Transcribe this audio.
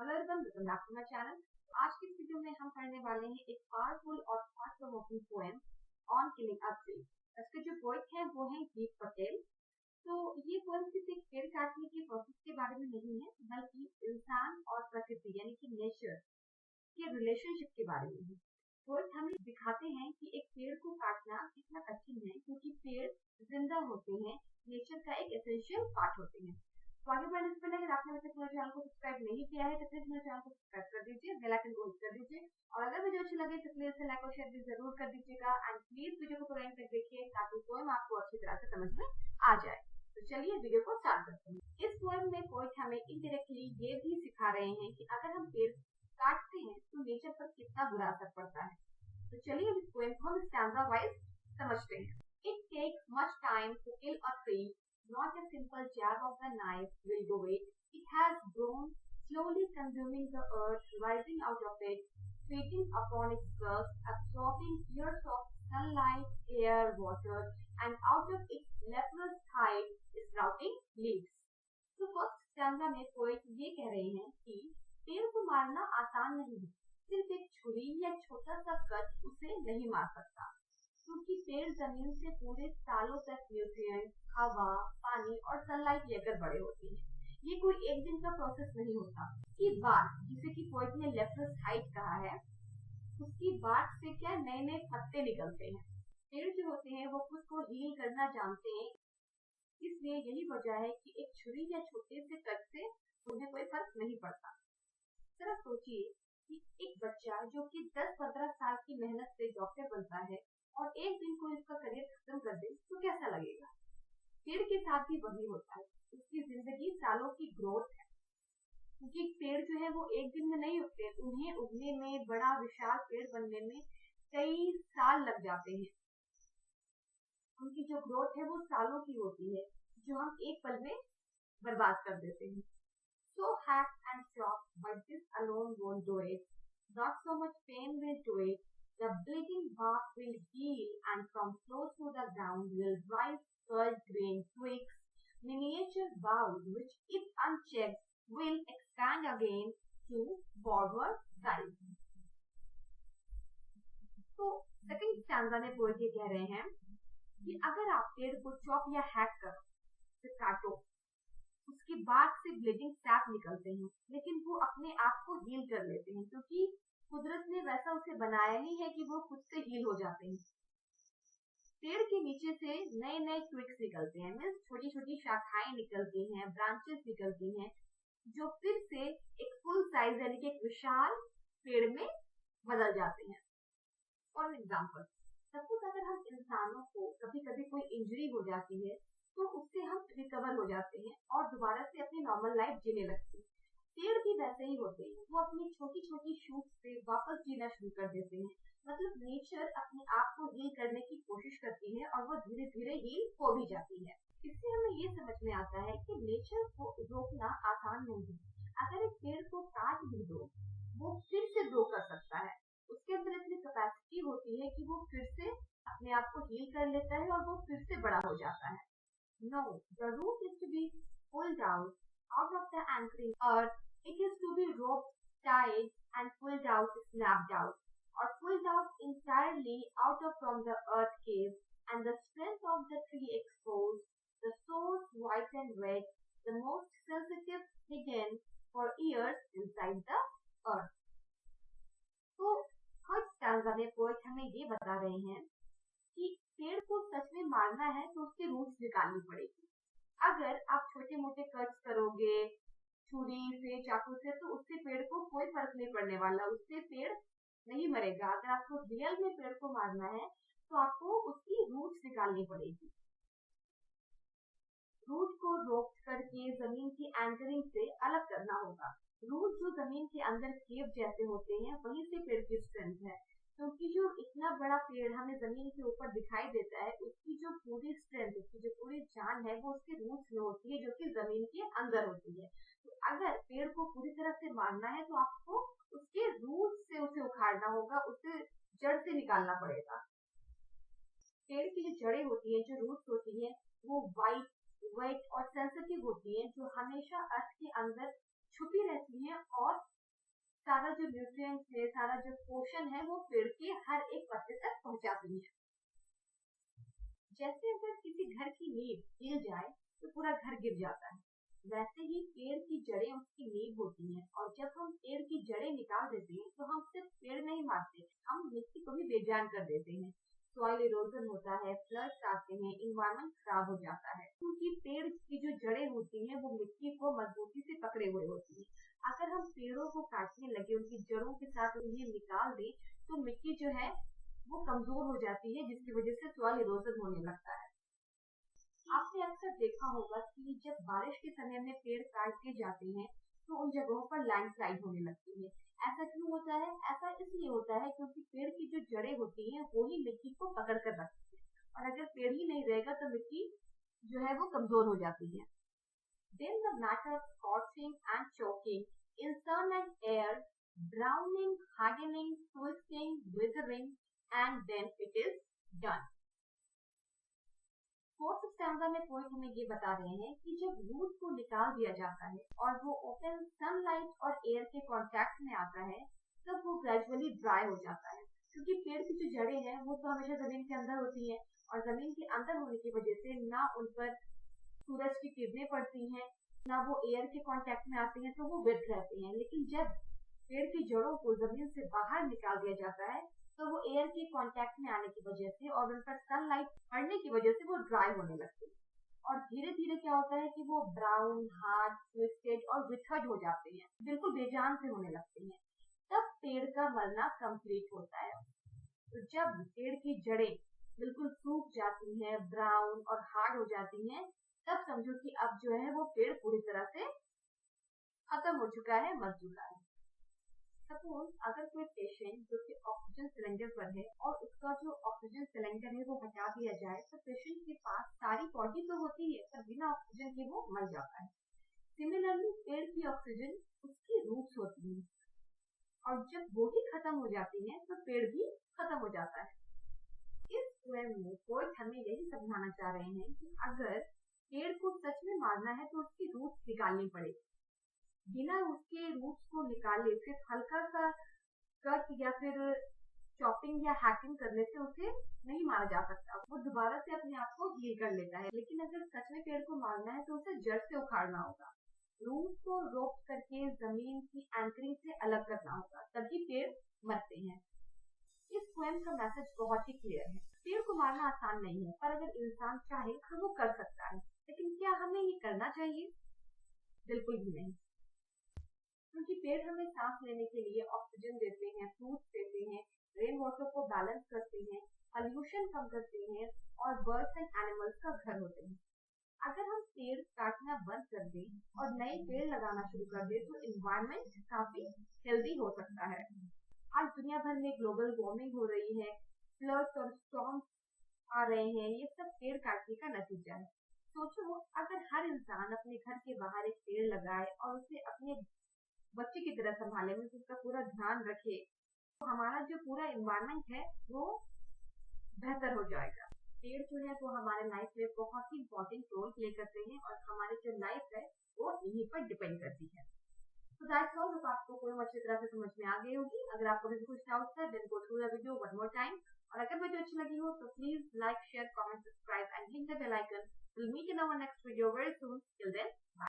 Hello everyone, welcome back to my channel. आज की इस वीडियो में हम पढ़ने वाले हैं एक पावरफुल और thought provoking poem on killing a tree. इसके जो पोएट हैं वो हैं दीप पटेल। तो ये पोएम सिर्फ एक पेड़ काटने के प्रोसेस के बारे में नहीं है, बल्कि इंसान और प्रकृति यानी कि नेचर के रिलेशनशिप के बारे में है। पोएट हमें दिखाते हैं कि एक पेड़ को काटना कितना कठिन है, क्योंकि पेड़ जिंदा होते हैं, नेचर का एक एसेंशियल पार्ट होते हैं। तो आगे बढ़ने से पहले अगर आपने अभी तक मेरे चैनल को सब्सक्राइब नहीं किया है तो प्लीज मेरे चैनल को सब्सक्राइब कर दीजिए, बेल आइकन को हिट कर दीजिए और अगर वीडियो अच्छी लगे तो प्लीज इसे लाइक और शेयर भी जरूर कर दीजिएगा। एंड प्लीज वीडियो को पूरा एंड तक देखिए ताकि पोएम आपको अच्छी तरह से समझ में आ जाए। तो चलिए वीडियो को स्टार्ट करते हैं। इस पोएम में पोएट हमें इनडायरेक्टली ये भी सिखा रहे हैं कि अगर हम पेड़ काटते हैं तो नेचर पर कितना बुरा असर पड़ता है। तो चलिए इस पोएम को हम स्टैंजा वाइज समझते हैं। It takes much time to kill a tree. Not a simple jab of the knife will do it. It has grown, slowly consuming the earth, rising out of it, feeding upon its crust, absorbing years of sunlight, air, water, and out of its leprous hide is sprouting leaves. तो first stanza में poet ये कह रहे हैं कि पेड़ को मारना आसान नहीं है। सिर्फ एक छुरी या छोटा सा कट उसे नहीं मार सकता, क्योंकि पेड़ जमीन से पूरे सालों तक न्यूट्रिएंट, हवा, पानी और सनलाइट लेकर बड़े होते हैं। ये कोई एक दिन का प्रोसेस नहीं होता। उसकी बात, जिसे कि पोएट ने लेप्रस हाइड कहा है, उसकी बात से क्या नए नए पत्ते निकलते हैं। पेड़ जो होते हैं वो खुद को हील करना जानते हैं, इसलिए यही वजह है कि एक छुरी या छोटे से कट से उन्हें कोई फर्क नहीं पड़ता। जरा सोचिए कि एक बच्चा जो कि 10-15 साल की मेहनत से डॉक्टर बनता है और एक दिन कोई उसका करियर खत्म कर दे तो कैसा लगेगा। पेड़ के साथ भी वही होता है। उसकी जिंदगी सालों की ग्रोथ है, क्योंकि पेड़ जो है वो एक दिन में नहीं उगते। उन्हें उगने में, बड़ा विशाल पेड़ बनने में कई साल लग जाते हैं। उनकी जो ग्रोथ है वो सालों की होती है, जो हम एक पल में बर्बाद कर देते हैं। So hack and chop, but this alone won't do it. Not so much pain will do it. The bleeding bark will heal, and from close to the ground will rise curled green twigs, miniature boughs, which, if unchecked, will expand again to forward size. तो second stanza में poet ये कह रहे हैं कि अगर आप पेड़ को चॉप या हैक करो, फिर काटो, उसके बाद से ब्लीडिंग सैप निकलते हैं, लेकिन वो अपने आप को हील कर लेते हैं, क्योंकि कुदरत ने वैसा उसे बनाया ही है कि वो खुद से हील हो जाते हैं। पेड़ के नीचे से नए नए ट्विग्स निकलते हैं, मीन्स छोटी छोटी शाखाएं निकलती हैं, ब्रांचेस निकलती हैं, जो फिर से एक फुल साइज यानी कि एक विशाल पेड़ में बदल जाते हैं। फॉर एग्जाम्पल, सपोज अगर हम इंसानों को कभी कभी कोई इंजरी हो जाती है तो उससे हम रिकवर हो जाते हैं और दोबारा से अपनी नॉर्मल लाइफ जीने लगते हैं। पेड़ भी वैसे ही होते हैं, वो अपनी छोटी छोटी शूट से वापस जीना शुरू कर देते हैं। मतलब नेचर अपने आप को हील करने की कोशिश करती है और वो धीरे धीरे हील हो भी जाती है। इससे हमें ये समझ में आता है कि नेचर को रोकना आसान नहीं है। अगर एक पेड़ को काट भी दो, वो फिर से ग्रो कर सकता है। उसके अंदर इतनी कैपेसिटी होती है कि वो फिर से अपने आप को हील कर लेता है और वो फिर से बड़ा हो जाता है। No, the root is to be pulled out of the anchoring earth. It is to be roped, tied, and pulled out, snapped out, or pulled out entirely out of from the earth cave, and the strength of the tree exposed, the source white and red, the most sensitive hidden for years inside the earth. तो third stanza में poet हमें ये बता रहे हैं कि पेड़ को सच में मारना है तो उसकी रूट्स निकालनी पड़ेगी। अगर आप छोटे मोटे कट्स करोगे छुरी से, चाकू से, तो उससे पेड़ को कोई फर्क नहीं पड़ने वाला, उससे पेड़ नहीं मरेगा। अगर आपको रियल में पेड़ को मारना है तो आपको उसकी रूट्स निकालनी पड़ेगी। रूट को रोक करके जमीन की एंकरिंग से अलग करना होगा। रूट जो जमीन के अंदर केव जैसे होते हैं, वहीं से पेड़ की स्ट्रेंथ है, क्योंकि जो इतना बड़ा पेड़ हमें जमीन के ऊपर दिखाई देता है, उसकी जो पूरी स्ट्रेंथ, उसकी जो पूरी जान है, वो उसके रूट्स में होती है, जो कि जमीन के अंदर होती है। तो अगर पेड़ को पूरी तरह से मारना है तो आपको उसके रूट से उसे उखाड़ना होगा, उसे जड़ से निकालना पड़ेगा। पेड़ की जो जड़ें होती है, जो रूट्स होती है, वो वाइट, वेट और सेंसिटिव होती है, जो हमेशा अर्थ के अंदर छुपी रहती हैं और सारा जो न्यूट्रिएंट्स है, सारा जो पोषण है वो पेड़ के हर एक पत्ते तक पहुंचाती है। जैसे अगर किसी घर की नींव हिल जाए तो पूरा घर गिर जाता है, वैसे ही पेड़ की जड़ें उसकी नींव होती हैं। और जब हम पेड़ की जड़ें निकाल देते हैं तो हम सिर्फ पेड़ नहीं मारते, हम मिट्टी को भी बेजान कर देते हैं। सॉइल इरोजन होता है, फ्लड्स आते हैं, इन्वायरमेंट खराब हो जाता है, क्योंकि पेड़ की जो जड़ें होती हैं वो मिट्टी को मजबूती से पकड़े हुए होती हैं। अगर हम पेड़ों को काटने लगे, उनकी जड़ों के साथ उन्हें निकाल दें, तो मिट्टी जो है वो कमजोर हो जाती है, जिसकी वजह से सॉइल इरोजन होने लगता है। आपने अक्सर देखा होगा कि जब बारिश के समय में पेड़ काट दिए जाते हैं तो उन जगहों पर लैंडस्लाइड होने लगती है। ऐसा क्यों होता है? ऐसा इसलिए होता है क्योंकि पेड़ की जो जड़ें होती हैं वो ही मिट्टी को पकड़ कर रखती है, और अगर पेड़ ही नहीं रहेगा तो मिट्टी जो है वो कमजोर हो जाती है। Then the matter of scorching and choking in sun and air, browning, hardening, twisting, withering, and then it is done. Fourth stanza में पोएट हमें ये बता रहे हैं कि जब रूट को निकाल दिया जाता है और वो ओपन सनलाइट और एयर के कांटेक्ट में आता है, तब वो ग्रेजुअली ड्राई हो जाता है। क्योंकि पेड़ की जो जड़ें हैं वो तो हमेशा जमीन के अंदर होती हैं, और जमीन के अंदर होने की वजह से ना उन पर सूरज की किरणें पड़ती हैं, ना वो एयर के कांटेक्ट में आती हैं, तो वो वेट रहते हैं। लेकिन जब पेड़ की जड़ों को जमीन से बाहर निकाल दिया जाता है तो वो एयर के कांटेक्ट में आने की वजह से और उन पर सनलाइट पड़ने की वजह से वो ड्राई होने लगते हैं, और धीरे धीरे क्या होता है कि वो ब्राउन, हार्ड, ट्विस्टेड और विथर्ड हो जाते हैं, बिल्कुल बेजान से होने लगते हैं। तब पेड़ का मरना कंप्लीट होता है। तो जब पेड़ की जड़ें बिल्कुल सूख जाती हैं, ब्राउन और हार्ड हो जाती हैं, तब समझो कि अब जो है वो पेड़ पूरी तरह से खत्म हो चुका है, मर चुका है। सपोज अगर कोई पेशेंट जो कि ऑक्सीजन सिलेंडर पर है और उसका जो ऑक्सीजन सिलेंडर है वो हटा दिया जाए, तो पेशेंट के पास सारी बॉडी तो होती है पर बिना ऑक्सीजन के वो मर जाता है। सिमिलरली पेड़ की ऑक्सीजन उसकी रूट्स होती है, और जब वो ही खत्म हो जाती है तो पेड़ भी खत्म हो जाता है। इस पोएम में पोएट हमें यही समझाना चाह रहे हैं कि अगर पेड़ को सच में मारना है तो उसकी रूट्स निकालनी पड़ेगी। बिना उसके रूट्स को निकाले सिर्फ हल्का सा कट या फिर चॉपिंग या हैकिंग करने से उसे नहीं मारा जा सकता, वो दोबारा से अपने आप को हील कर लेता है। लेकिन अगर सच में पेड़ को मारना है तो उसे जड़ से उखाड़ना होगा, रूट को रोक करके जमीन की एंकरिंग से अलग करना होगा, तभी पेड़ मरते हैं। इस पोएम का मैसेज बहुत ही क्लियर है। पेड़ को मारना आसान नहीं है, पर अगर इंसान चाहे तो वो कर सकता है। लेकिन क्या हमें ये करना चाहिए? बिल्कुल भी नहीं, क्योंकि पेड़ हमें सांस लेने के लिए ऑक्सीजन देते हैं, फ्रूट्स देते हैं, रेन वाटर को बैलेंस करते हैं, पॉल्यूशन कम करते हैं, और बर्ड्स एंड एनिमल्स का घर होते हैं। अगर हम पेड़ काटना बंद कर दें और नए पेड़ लगाना शुरू कर दें तो एनवायरनमेंट काफी हेल्दी हो सकता है। आज दुनिया भर में ग्लोबल वार्मिंग हो रही है, फ्लड्स और स्टॉर्म्स आ रहे हैं, ये सब पेड़ काटने का नतीजा है। सोचो अगर हर इंसान अपने घर के बाहर एक पेड़ लगाए और उसे अपने बच्चे की तरह संभाले, में उसका पूरा ध्यान रखे, तो हमारा जो पूरा एनवायरनमेंट है वो बेहतर हो जाएगा। पेड़ जो है वो हमारे लाइफ में बहुत ही इम्पोर्टेंट रोल प्ले करते हैं, और हमारी जो लाइफ है वो इन्हीं पर डिपेंड करती है। तो दैट्स ऑल। होप आपको कोई अच्छी तरह से समझ में आ गई होगी। अगर आपको भी कुछ डाउट्स है then go through the video one more time, और अगर वीडियो अच्छी लगी हो तो please like, share, comment, subscribe and hit the bell icon. Will meet in our next video very soon. Till then